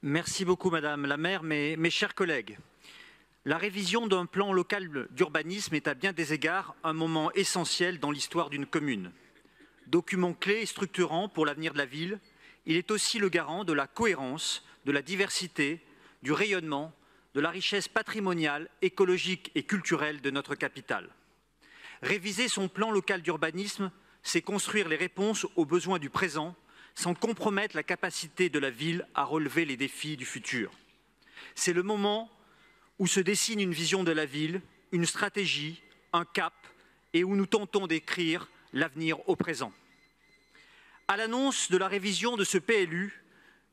Merci beaucoup Madame la maire, mes chers collègues. La révision d'un plan local d'urbanisme est à bien des égards un moment essentiel dans l'histoire d'une commune. Document clé et structurant pour l'avenir de la ville, il est aussi le garant de la cohérence, de la diversité, du rayonnement, de la richesse patrimoniale, écologique et culturelle de notre capitale. Réviser son plan local d'urbanisme, c'est construire les réponses aux besoins du présent sans compromettre la capacité de la ville à relever les défis du futur. C'est le moment où se dessine une vision de la ville, une stratégie, un cap, et où nous tentons d'écrire l'avenir au présent. À l'annonce de la révision de ce PLU,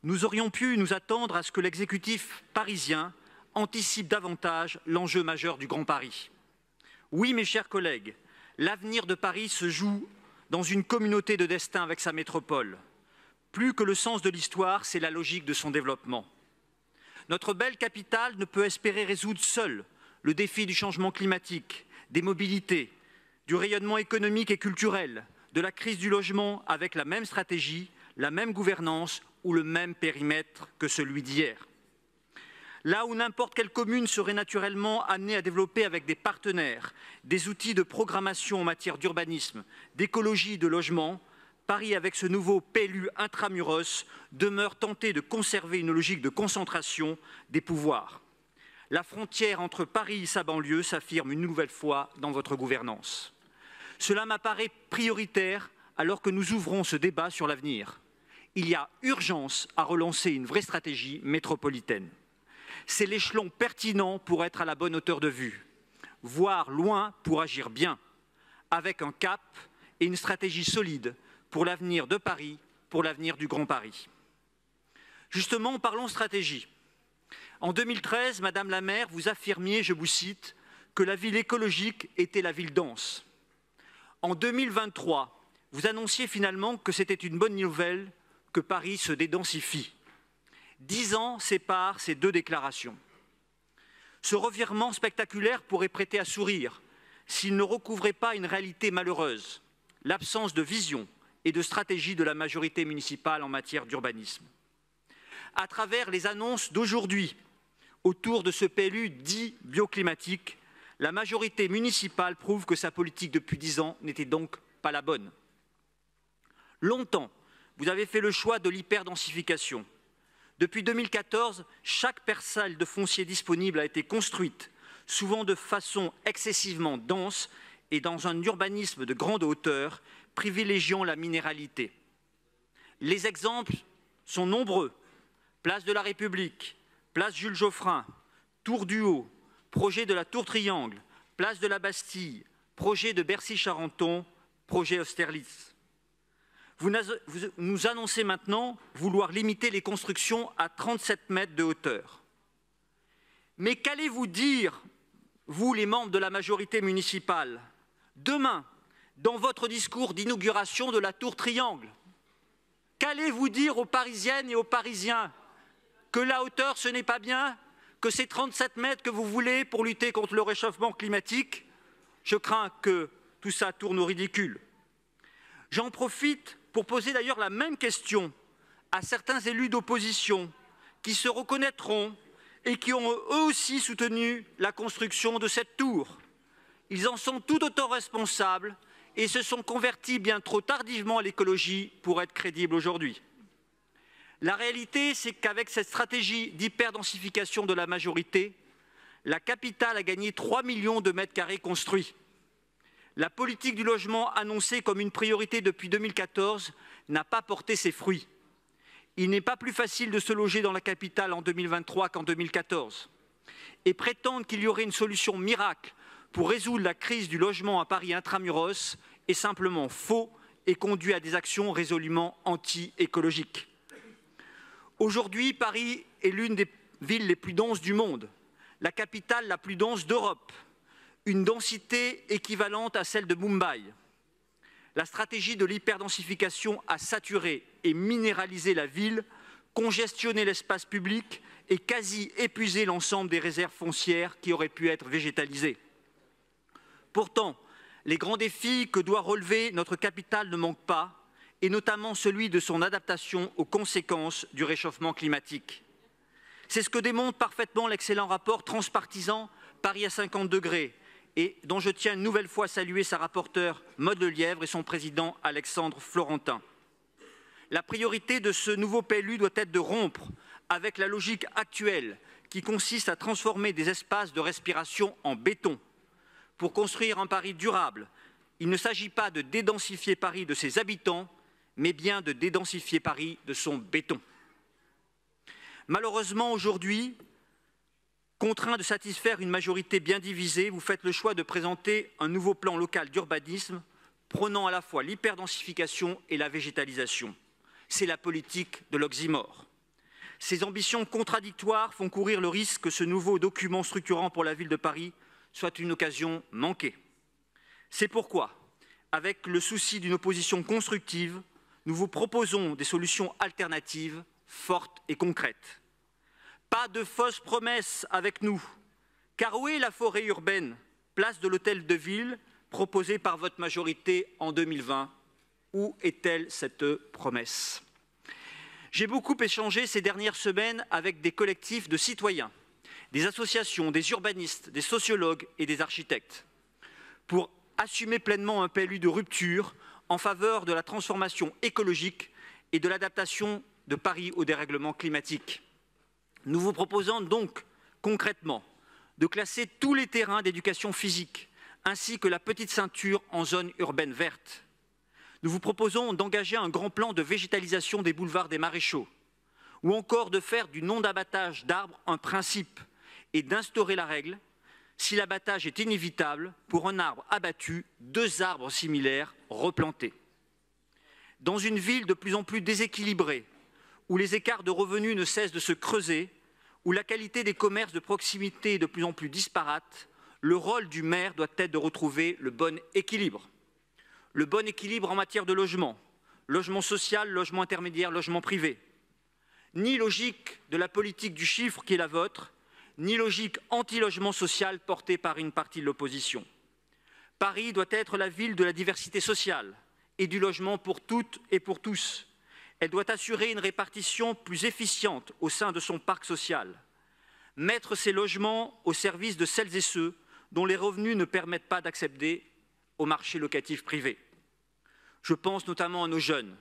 nous aurions pu nous attendre à ce que l'exécutif parisien anticipe davantage l'enjeu majeur du Grand Paris. Oui, mes chers collègues, l'avenir de Paris se joue dans une communauté de destin avec sa métropole. Plus que le sens de l'histoire, c'est la logique de son développement. Notre belle capitale ne peut espérer résoudre seule le défi du changement climatique, des mobilités, du rayonnement économique et culturel, de la crise du logement avec la même stratégie, la même gouvernance ou le même périmètre que celui d'hier. Là où n'importe quelle commune serait naturellement amenée à développer avec des partenaires des outils de programmation en matière d'urbanisme, d'écologie et de logement, Paris, avec ce nouveau PLU intramuros, demeure tenté de conserver une logique de concentration des pouvoirs. La frontière entre Paris et sa banlieue s'affirme une nouvelle fois dans votre gouvernance. Cela m'apparaît prioritaire alors que nous ouvrons ce débat sur l'avenir. Il y a urgence à relancer une vraie stratégie métropolitaine. C'est l'échelon pertinent pour être à la bonne hauteur de vue, voir loin pour agir bien, avec un cap et une stratégie solide pour l'avenir de Paris, pour l'avenir du Grand Paris. Justement, parlons stratégie. En 2013, Madame la maire, vous affirmiez, je vous cite, que la ville écologique était la ville dense. En 2023, vous annonciez finalement que c'était une bonne nouvelle que Paris se dédensifie. 10 ans séparent ces deux déclarations. Ce revirement spectaculaire pourrait prêter à sourire s'il ne recouvrait pas une réalité malheureuse, l'absence de vision et de stratégie de la majorité municipale en matière d'urbanisme. À travers les annonces d'aujourd'hui autour de ce PLU dit bioclimatique, la majorité municipale prouve que sa politique depuis 10 ans n'était donc pas la bonne. Longtemps, vous avez fait le choix de l'hyperdensification. Depuis 2014, chaque parcelle de foncier disponible a été construite, souvent de façon excessivement dense et dans un urbanisme de grande hauteur, privilégiant la minéralité. Les exemples sont nombreux. Place de la République, place Jules Geoffrin, Tour du Haut, projet de la Tour Triangle, place de la Bastille, projet de Bercy-Charenton, projet Austerlitz. Vous nous annoncez maintenant vouloir limiter les constructions à 37 mètres de hauteur. Mais qu'allez-vous dire, vous les membres de la majorité municipale, demain, dans votre discours d'inauguration de la Tour Triangle? Qu'allez-vous dire aux Parisiennes et aux Parisiens? Que la hauteur, ce n'est pas bien? Que c'est 37 mètres que vous voulez pour lutter contre le réchauffement climatique? Je crains que tout ça tourne au ridicule. J'en profite pour poser d'ailleurs la même question à certains élus d'opposition qui se reconnaîtront et qui ont eux aussi soutenu la construction de cette tour. Ils en sont tout autant responsables et se sont convertis bien trop tardivement à l'écologie pour être crédibles aujourd'hui. La réalité, c'est qu'avec cette stratégie d'hyperdensification de la majorité, la capitale a gagné 3 millions de mètres carrés construits. La politique du logement annoncée comme une priorité depuis 2014 n'a pas porté ses fruits. Il n'est pas plus facile de se loger dans la capitale en 2023 qu'en 2014. Et prétendre qu'il y aurait une solution miracle pour résoudre la crise du logement à Paris intramuros est simplement faux et conduit à des actions résolument anti-écologiques. Aujourd'hui, Paris est l'une des villes les plus denses du monde, la capitale la plus dense d'Europe, une densité équivalente à celle de Mumbai. La stratégie de l'hyperdensification a saturé et minéralisé la ville, congestionné l'espace public et quasi épuisé l'ensemble des réserves foncières qui auraient pu être végétalisées. Pourtant, les grands défis que doit relever notre capitale ne manquent pas, et notamment celui de son adaptation aux conséquences du réchauffement climatique. C'est ce que démontre parfaitement l'excellent rapport transpartisan Paris à 50 degrés, et dont je tiens une nouvelle fois à saluer sa rapporteure Maude Lelièvre et son président Alexandre Florentin. La priorité de ce nouveau PLU doit être de rompre avec la logique actuelle qui consiste à transformer des espaces de respiration en béton. Pour construire un Paris durable, il ne s'agit pas de dédensifier Paris de ses habitants, mais bien de dédensifier Paris de son béton. Malheureusement, aujourd'hui, contraint de satisfaire une majorité bien divisée, vous faites le choix de présenter un nouveau plan local d'urbanisme prônant à la fois l'hyperdensification et la végétalisation. C'est la politique de l'oxymore. Ces ambitions contradictoires font courir le risque que ce nouveau document structurant pour la ville de Paris soit une occasion manquée. C'est pourquoi, avec le souci d'une opposition constructive, nous vous proposons des solutions alternatives fortes et concrètes. Pas de fausses promesses avec nous, car où est la forêt urbaine, place de l'hôtel de ville, proposée par votre majorité en 2020? Où est-elle cette promesse? J'ai beaucoup échangé ces dernières semaines avec des collectifs de citoyens, des associations, des urbanistes, des sociologues et des architectes, pour assumer pleinement un PLU de rupture en faveur de la transformation écologique et de l'adaptation de Paris au dérèglement climatique. Nous vous proposons donc concrètement de classer tous les terrains d'éducation physique ainsi que la petite ceinture en zone urbaine verte. Nous vous proposons d'engager un grand plan de végétalisation des boulevards des Maréchaux, ou encore de faire du non-abattage d'arbres un principe et d'instaurer la règle: si l'abattage est inévitable, pour un arbre abattu, 2 arbres similaires replantés. Dans une ville de plus en plus déséquilibrée, où les écarts de revenus ne cessent de se creuser, où la qualité des commerces de proximité est de plus en plus disparate, le rôle du maire doit être de retrouver le bon équilibre. Le bon équilibre en matière de logement, logement social, logement intermédiaire, logement privé. Ni logique de la politique du chiffre qui est la vôtre, ni logique anti-logement social portée par une partie de l'opposition. Paris doit être la ville de la diversité sociale et du logement pour toutes et pour tous. Elle doit assurer une répartition plus efficiente au sein de son parc social, mettre ces logements au service de celles et ceux dont les revenus ne permettent pas d'accéder au marché locatif privé. Je pense notamment à nos jeunes,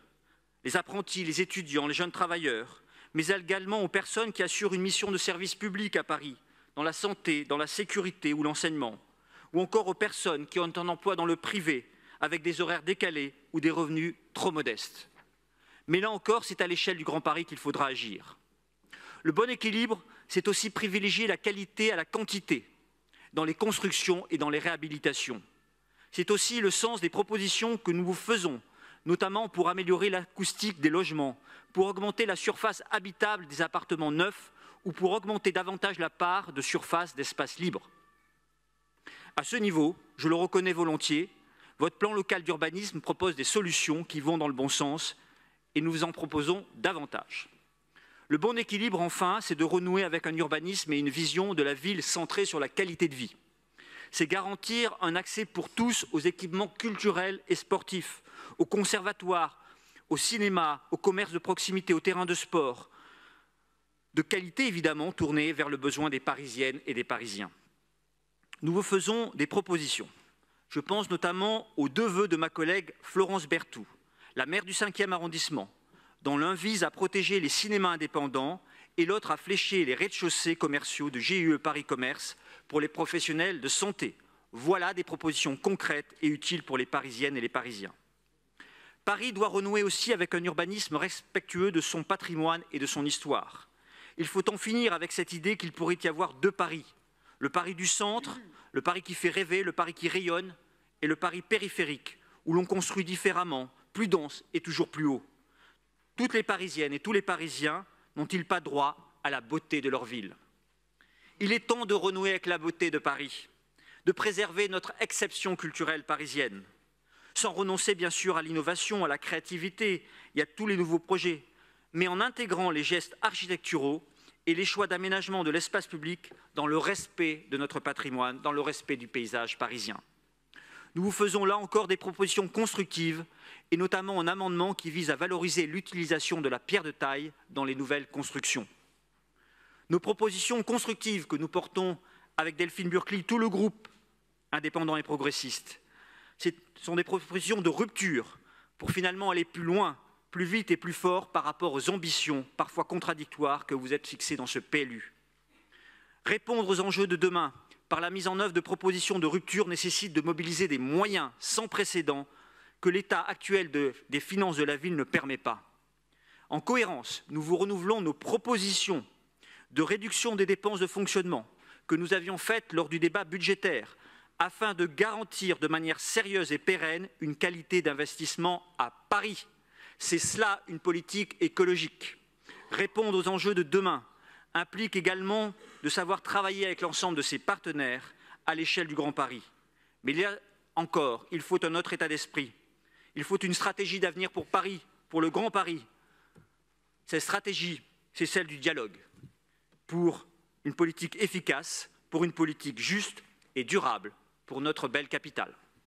les apprentis, les étudiants, les jeunes travailleurs, mais également aux personnes qui assurent une mission de service public à Paris, dans la santé, dans la sécurité ou l'enseignement, ou encore aux personnes qui ont un emploi dans le privé, avec des horaires décalés ou des revenus trop modestes. Mais là encore, c'est à l'échelle du Grand Paris qu'il faudra agir. Le bon équilibre, c'est aussi privilégier la qualité à la quantité, dans les constructions et dans les réhabilitations. C'est aussi le sens des propositions que nous vous faisons, notamment pour améliorer l'acoustique des logements, pour augmenter la surface habitable des appartements neufs ou pour augmenter davantage la part de surface d'espace libre. À ce niveau, je le reconnais volontiers, votre plan local d'urbanisme propose des solutions qui vont dans le bon sens et nous vous en proposons davantage. Le bon équilibre, enfin, c'est de renouer avec un urbanisme et une vision de la ville centrée sur la qualité de vie. C'est garantir un accès pour tous aux équipements culturels et sportifs, aux conservatoires, au cinéma, au commerce de proximité, aux terrains de sport, de qualité évidemment tournée vers le besoin des Parisiennes et des Parisiens. Nous vous faisons des propositions. Je pense notamment aux 2 vœux de ma collègue Florence Berthoud, la maire du 5e arrondissement, dont l'un vise à protéger les cinémas indépendants et l'autre à flécher les rez-de-chaussée commerciaux de GIE Paris Commerce pour les professionnels de santé. Voilà des propositions concrètes et utiles pour les Parisiennes et les Parisiens. Paris doit renouer aussi avec un urbanisme respectueux de son patrimoine et de son histoire. Il faut en finir avec cette idée qu'il pourrait y avoir 2 Paris. Le Paris du centre, le Paris qui fait rêver, le Paris qui rayonne, et le Paris périphérique, où l'on construit différemment, plus dense et toujours plus haut. Toutes les Parisiennes et tous les Parisiens n'ont-ils pas droit à la beauté de leur ville? Il est temps de renouer avec la beauté de Paris, de préserver notre exception culturelle parisienne, sans renoncer bien sûr à l'innovation, à la créativité et à tous les nouveaux projets, mais en intégrant les gestes architecturaux et les choix d'aménagement de l'espace public dans le respect de notre patrimoine, dans le respect du paysage parisien. Nous vous faisons là encore des propositions constructives et notamment un amendement qui vise à valoriser l'utilisation de la pierre de taille dans les nouvelles constructions. Nos propositions constructives que nous portons avec Delphine Burkli, tout le groupe indépendant et progressiste, ce sont des propositions de rupture pour finalement aller plus loin, plus vite et plus fort par rapport aux ambitions parfois contradictoires que vous êtes fixées dans ce PLU. Répondre aux enjeux de demain par la mise en œuvre de propositions de rupture nécessite de mobiliser des moyens sans précédent que l'état actuel des finances de la ville ne permet pas. En cohérence, nous vous renouvelons nos propositions de réduction des dépenses de fonctionnement que nous avions faites lors du débat budgétaire afin de garantir de manière sérieuse et pérenne une qualité d'investissement à Paris. C'est cela une politique écologique. Répondre aux enjeux de demain implique également de savoir travailler avec l'ensemble de ses partenaires à l'échelle du Grand Paris. Mais il y a encore, il faut un autre état d'esprit. Il faut une stratégie d'avenir pour Paris, pour le Grand Paris. Cette stratégie, c'est celle du dialogue, pour une politique efficace, pour une politique juste et durable pour notre belle capitale.